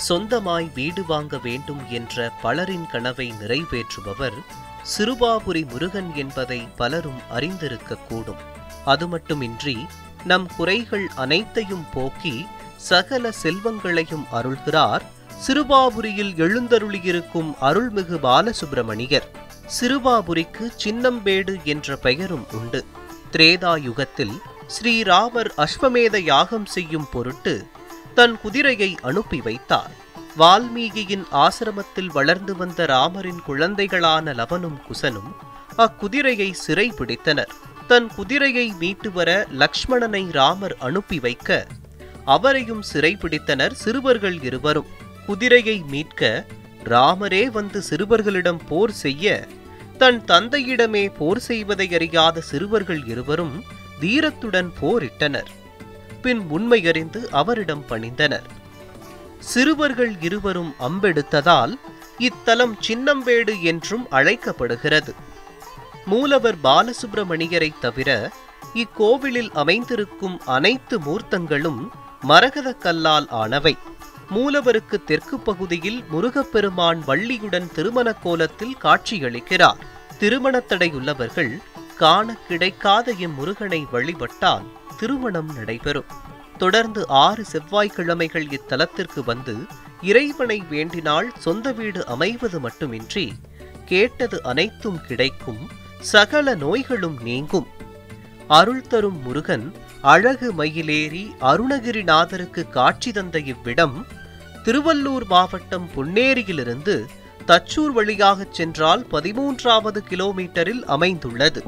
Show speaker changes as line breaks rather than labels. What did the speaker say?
சொந்தமாய் வீடு வாங்க வேண்டும் என்ற பலரின் கனவை நிறைவேற்றுபவர் சிறுவாபுரி முருகன் என்பதை பலரும் அறிந்திருக்கக்கூடும். அது மட்டுமின்றி நம் குறைகள் அனைத்தையும் போக்கி சகல செல்வங்களையும் அருள்கிறார் சிறுவாபுரியில் எழுந்தருளியிருக்கும் அருள்மிகு பாலசுப்பிரமணியர். சிறுவாபுரிக்கு சின்னம்பேடு என்ற பெயரும் உண்டு. திரேதா யுகத்தில் ஸ்ரீராமர் அஸ்வமேத யாகம் செய்யும் பொருட்டு தன் குதிரையை அனுப்பி வைத்தார். வால்மீகியின் ஆசிரமத்தில் வளர்ந்து வந்த ராமரின் குழந்தைகளான லவனும் குசனும் அக்குதிரையை சிறை பிடித்தனர். தன் குதிரையை மீட்டு வர லக்ஷ்மணனை ராமர் அனுப்பி வைக்க அவரையும் சிறை பிடித்தனர் சிறுவர்கள் இருவரும். குதிரையை மீட்க ராமரே வந்து சிறுவர்களிடம் போர் செய்ய தன் தந்தையிடமே போர் செய்வதை அறியாத சிறுவர்கள் இருவரும் தீரத்துடன் போரிட்டனர். பின் உண்மையறிந்து அவரிடம் பணிந்தனர். சிறுவர்கள் இருவரும் அம்பெடுத்ததால் இத்தலம் சின்னம்பேடு என்றும் அழைக்கப்படுகிறது. மூலவர் பாலசுப்பிரமணியரை தவிர இக்கோவிலில் அமைந்திருக்கும் அனைத்து மூர்த்தங்களும் மரகத கல்லால் ஆனவை. மூலவருக்கு தெற்கு பகுதியில் முருகப்பெருமான் வள்ளியுடன் திருமண கோலத்தில் காட்சியளிக்கிறார். திருமணத்தடையுள்ளவர்கள் காண கிடைக்காத இம்முருகனை வழிபட்டால் திருமணம் நடைபெறும். தொடர்ந்து 6 செவ்வாய்க்கிழமைகள் இத்தலத்திற்கு வந்து இறைவனை வேண்டினால் சொந்த வீடு அமைவது மட்டுமின்றி கேட்டது அனைத்தும் கிடைக்கும், சகல நோய்களும் நீங்கும். அருள் தரும் முருகன் அழகு மயிலேறி அருணகிரிநாதருக்கு காட்சி தந்த இவ்விடம் திருவள்ளூர் மாவட்டம் பொன்னேரியிலிருந்து தச்சூர் வழியாகச் சென்றால் 13வது கிலோமீட்டரில் அமைந்துள்ளது.